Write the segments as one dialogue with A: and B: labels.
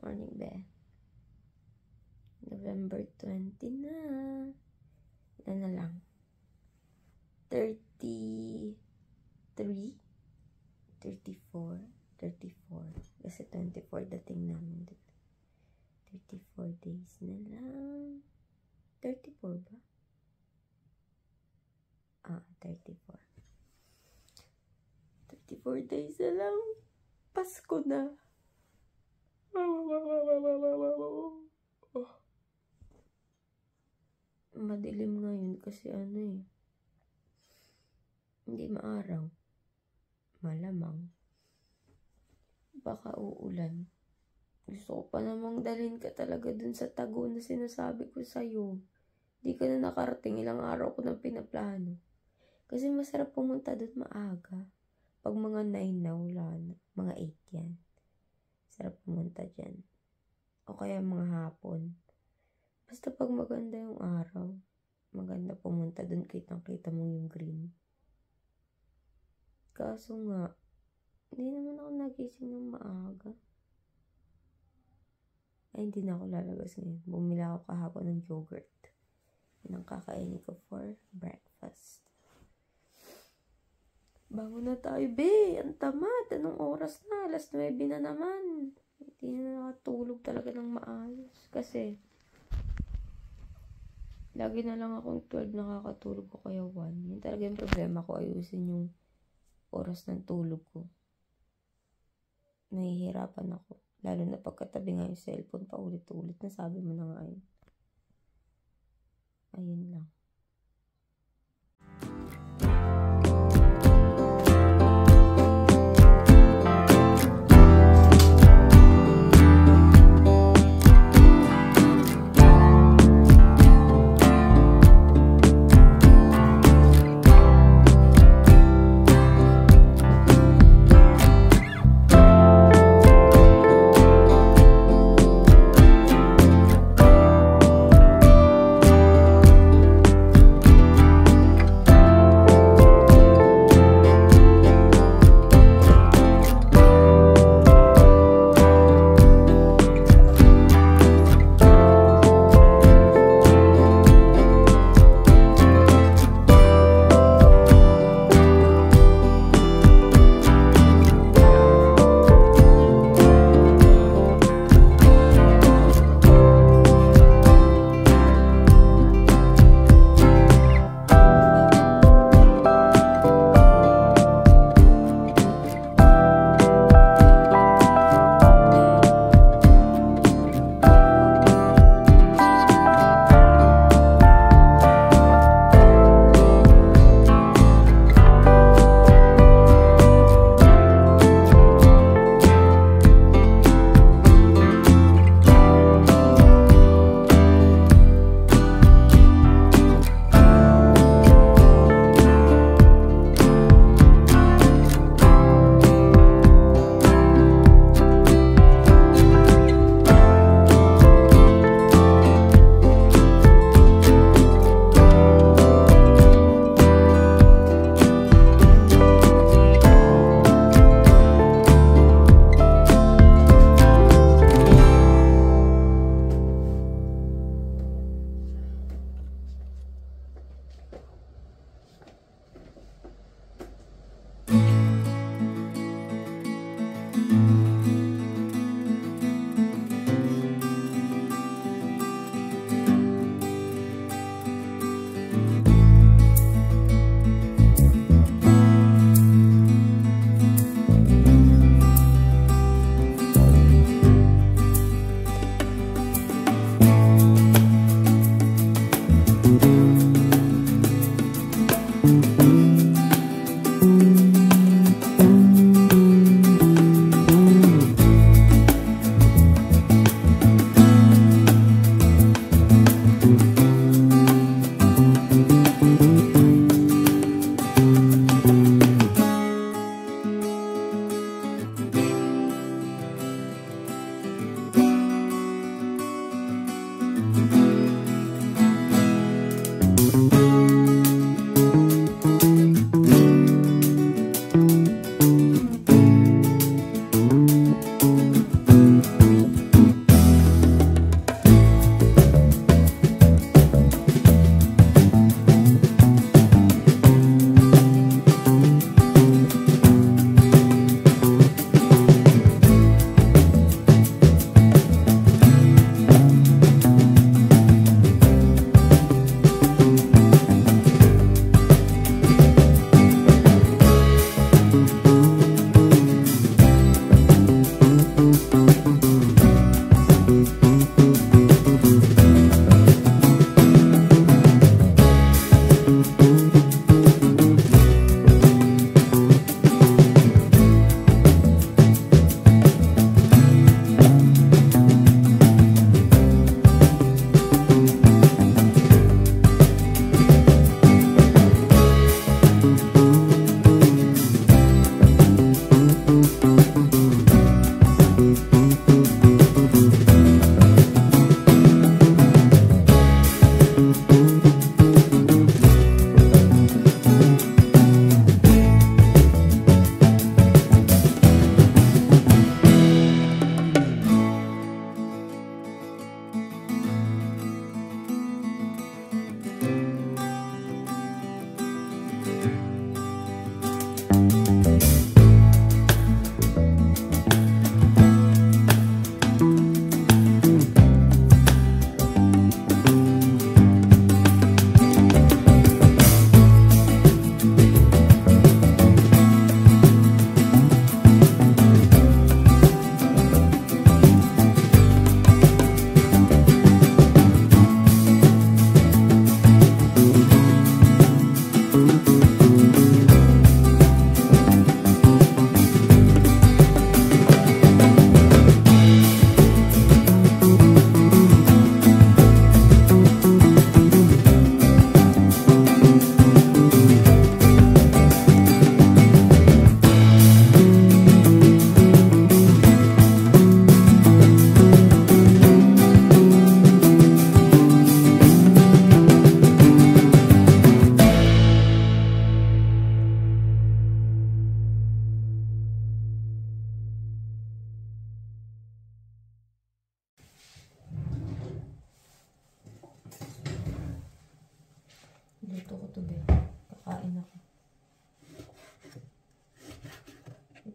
A: morning, be. November 20 na. Ilan na lang? 33? 34? 34. Kasi 24 dating namin dito. 34 days na lang. 34 ba? 34. 34 days na lang. Pasko na. Madilim ngayon kasi hindi maaraw. Malamang. Baka uulan. Gusto ko pa namang dalhin ka talaga dun sa tago na sinasabi ko sa'yo. Di ka na nakarating, ilang araw ko nang pinaplano. Kasi masarap pumunta dun maaga. Pag mga 9 na, wala na. Mga 8 yan. Sarap pumunta dyan. O kaya mga hapon. Basta pag maganda yung araw, maganda pumunta dun, kitang-kita mo yung green. Kaso nga, hindi naman ako nagising ng maaga. Ay, hindi na ako lalabas ngayon. Bumili ako kahapon ng yogurt. Yan ang kakainin ko for breakfast. Bangon na tayo, be! Ang tamad! Anong oras na? Alas 9 na naman. Hindi na nakatulog talaga ng maayos. Kasi, lagi na lang akong 12 nakakatulog ko kaya 1. Yan talaga yung problema ko. Ayusin yung oras ng tulog ko. Nahihirapan ako. Lalo na pagkatabi nga yung cellphone pa ulit-ulit. Nasabi mo na nga yun. Ayun lang.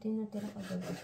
A: Ito yung natira ka doon.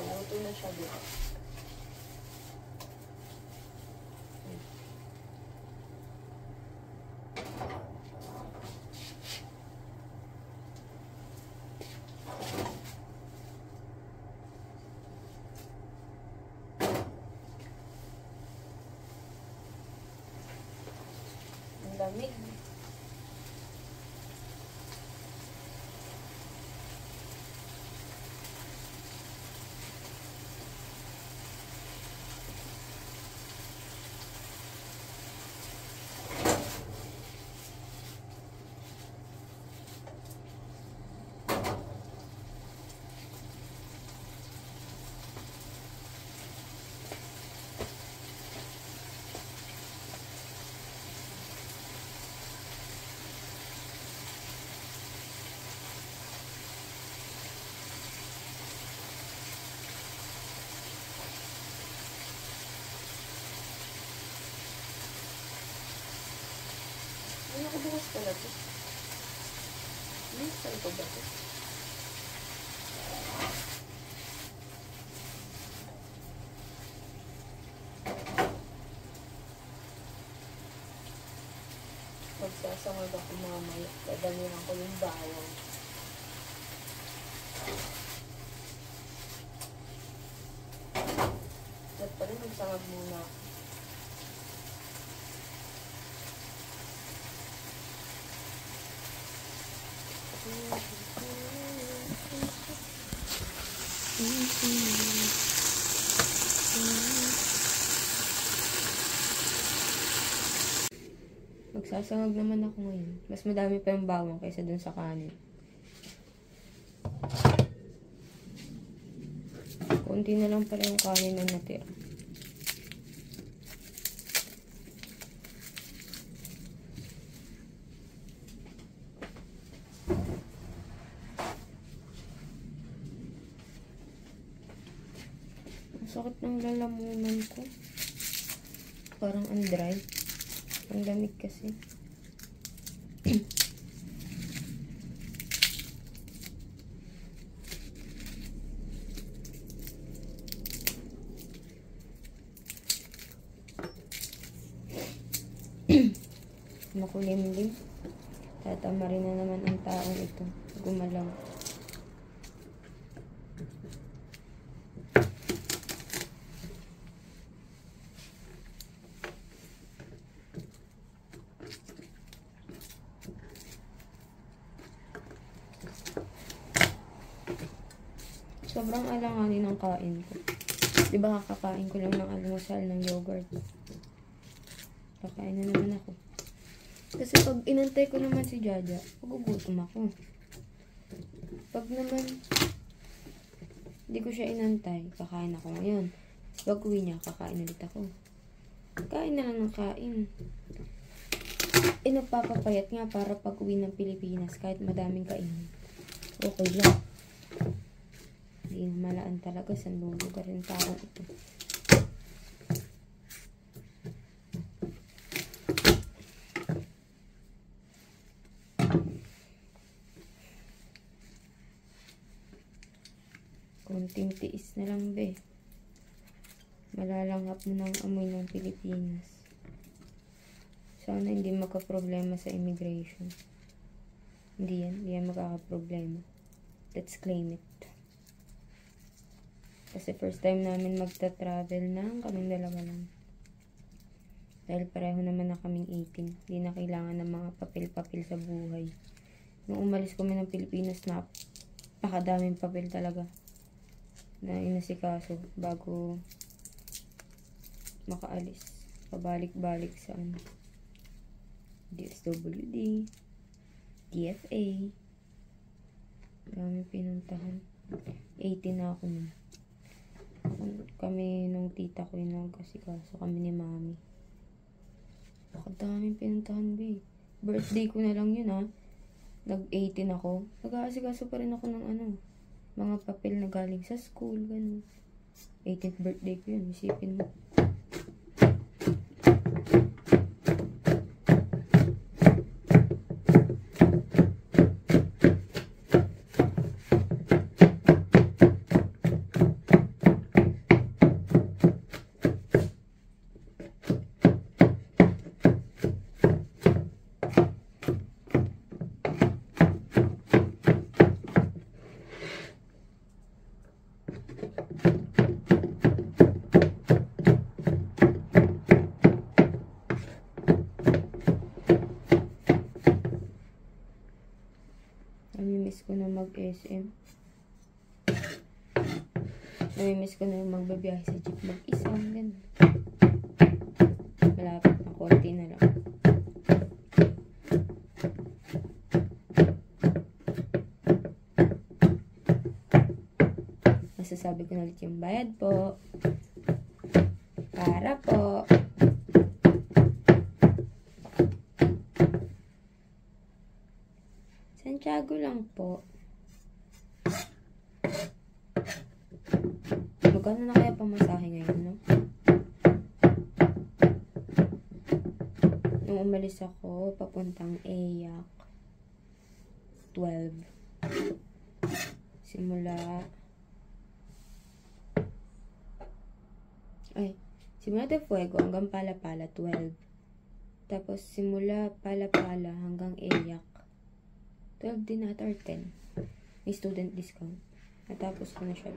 A: Luto na siya dito. Ang lamig. Ano ko bukas pala ito? Saan ko ba ito? Magsasangag ako mamaya. Dadamihan ko yung bawang. At pala magsangag muna ako. Magsasangag naman ako ngayon. Mas madami pa yung bawang kaysa dun sa kanin. Kunti na lang pala yung kanin na natira. Ang sakit ng lalamunan ko. Parang ang dry. Ang lamig kasi. Makulimlim. Tatamarin na naman ang taong ito. Gumalaw. Sobrang alanganin ang kain ko. Diba kakakain ko lang ng almusal ng yogurt. Kakain na naman ako. Kasi pag inantay ko naman si Jaja, magugutom ako. Pag naman hindi ko siya inantay, kakain ako ngayon. Pag uwi niya, kakain ulit ako. Kain na lang ng kain. Nagpapapayat nga para pag uwi ng Pilipinas, kahit madaming kainin. Okay lang. Hindi na malaan talaga sa lugar yung taong ito. Kunting tiis na lang, be. Malalanghap mo ng amoy ng Pilipinas. Sana hindi magka-problema sa immigration. Hindi yan magkaka-problema. Let's claim it. Kasi first time namin magta-travel na kaming dalawa lang. Dahil pareho naman na kaming 18. Hindi na kailangan ng mga papel-papel sa buhay. Nung umalis kami ng Pilipinas, napakadaming papel talaga na inasikaso bago makaalis. Pabalik-balik sa DSWD, DFA. Dami pinuntahan. 18 na ako nun. Kami nung tita ko yun nagkasikaso kami ni mami. Daming pinuntahan, be. Birthday ko na lang yun, ha. Nag-18 ako. Nag-aasikaso pa rin ako ng mga papel na galing sa school, ganun. 18th birthday ko yun, isipin mo. Namimiss ko na mag-SM. Namimiss ko na magbabiyahe sa jeep mag-isa. Ganun. Malapit na, konti na lang. Masasabi ko na ulit yung bayad po. Para po. Santiago lang po. Magkano na kaya pamasahe ngayon, no? Nung umalis ako, papuntang Eyak, 12. Simula de Fuego hanggang Palapala, 12. Tapos simula Palapala hanggang Eyak, 12 din ata or 10. May student discount. Natapos ko na siya.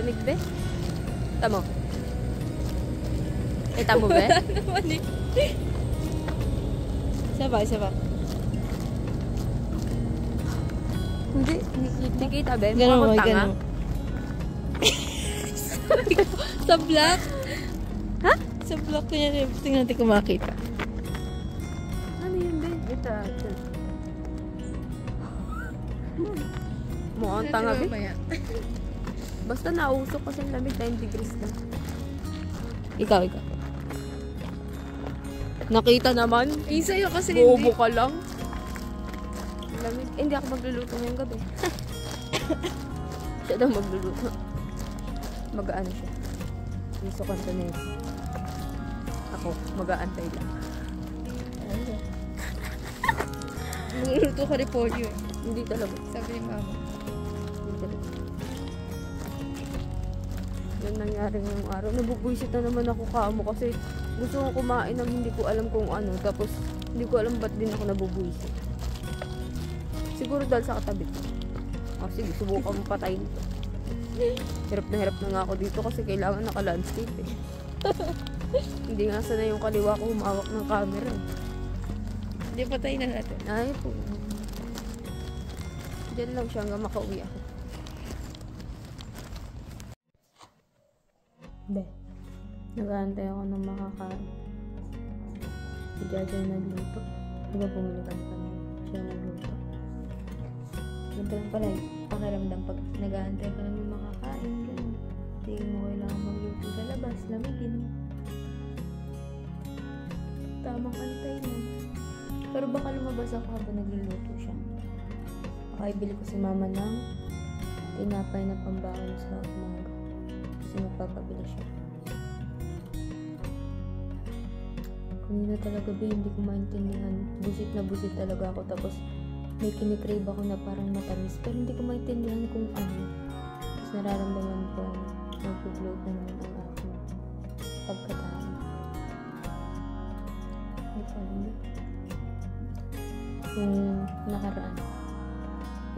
A: lamig, be. Tamo. Tamo, be.
B: Naman eh. Isa ba?
A: Hindi kita, be.
B: Ganun
A: Mukha
B: mo,
A: akong tanga.
B: ganun. Sa block?
A: Ha?
B: Sa block ko yan. Tingnan natin kung makita.
A: Ano yun, be? Ito. Mukhang tanga, be. Basta nausok kasi ang lamig, 9 degrees na.
B: Ikaw.
A: Nakita naman.
B: Eh, sa'yo kasi
A: Bobo ka lang. Lamig. Eh, hindi ako magluluto ngayong gabi. Siya daw magluluto. Mag-aano siya. Miso Cantonese. Ako, mag-aantay lang.
B: Magluluto ka repolyo eh.
A: Hindi talaga.
B: Sabi ni mama.
A: Hindi talaga. Yan nangyari ngayong araw. Nabubwisit na naman ako kamo kasi gusto ko kumain ng hindi ko alam kung ano. Tapos hindi ko alam ba't din ako nabubwisit. Siguro dahil sa katabi ko. Sige, subukan mo patayin ito. Hirap na nga ako dito kasi kailangan naka-landscape eh. Hindi nga sana yung kaliwa ko humawak ng camera eh.
B: Hindi, patay na natin.
A: Ay po. Diyan lang siya hanggang makauwi ako. Be, nag-aantay ako ng makakain. Si Jaja nagluto. Diba bumili kami kanina? Siya nagluto. Ganito lang pala, pakiramdam pag nag-aantay ka lang ng makakain, gano'n. Hindi mo kailangan magluto sa labas, lamigin. Tamang antay mo. Pero baka lumabas ako habang nagluluto siya. Baka ibili ko si mama ng tinapay na pambaon sa umaga. Kasi magpapabili siya. Kanina talaga ba, hindi ko maintindihan. Busit na busit talaga ako. Tapos may kinikrave ako na parang matamis. Pero hindi ko maintindihan kung ano. Tapos nararamdaman ko nag-upload na naman ang aking pagkatao. Hindi ko alam ba? Kung nakaraan,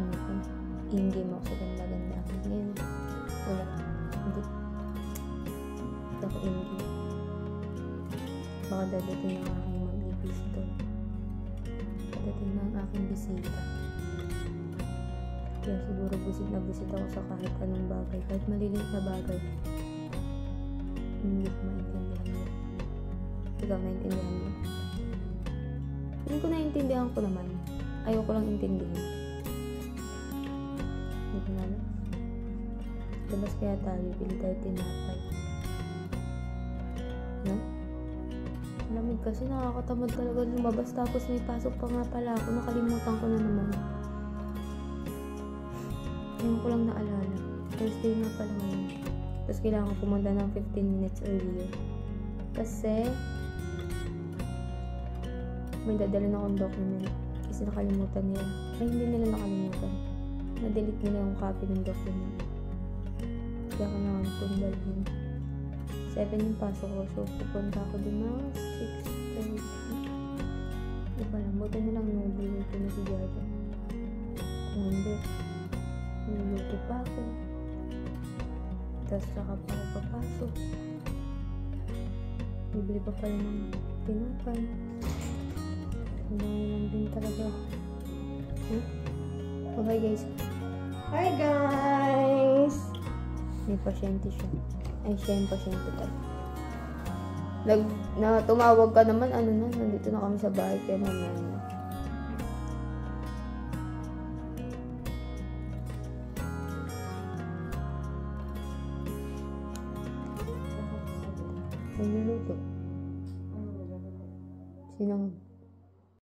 A: ano ko, in-game ako sa ganda-ganda. Ngayon, wala. Hindi ako in-game. Baka dadating ang aking mag-i-visitor. Dadating na ang aking bisita. Kaya siguro busit na busit ako sa kahit anong bagay. Kahit maliliit na bagay. Hindi ko maintindihan mo. Ikaw, maintindihan mo? Hindi ko naiintindihan ko naman. Ayoko lang intindihin. Hindi ko na alam. Labas kaya tayo, bili tayo tinapay. No? Malamig kasi nakakatamad talaga lumabas. Tapos may pasok pa nga pala ako. Nakalimutan ko na naman. Ngayon ko lang naalala. Thursday nga pala ngayon. Tapos kailangan ko pumunta ng 15 minutes earlier. Kasi may dadalhin akong document. Kasi nakalimutan nila. Ay, hindi nila nakalimutan. Na-delete nila yung copy ng document. Kaya ko naman kung dalhin. 7 yung pasok ko. So, pupunta ako dun na 6:30. Di ba lang, buta nilang nabuluto na si Jaja. Kung hindi, niluluto pa ako. Tapos saka pa ako papasok. Bibili pa pala ng tinapay. Kailangan lang din talaga. Okay guys.
B: Hi guys!
A: May pasyente siya. Ay, siya yung pasyente tayo. Tumawag ka naman, ano na, nandito na kami sa bahay, kaya naman. Nagluluto. Sinang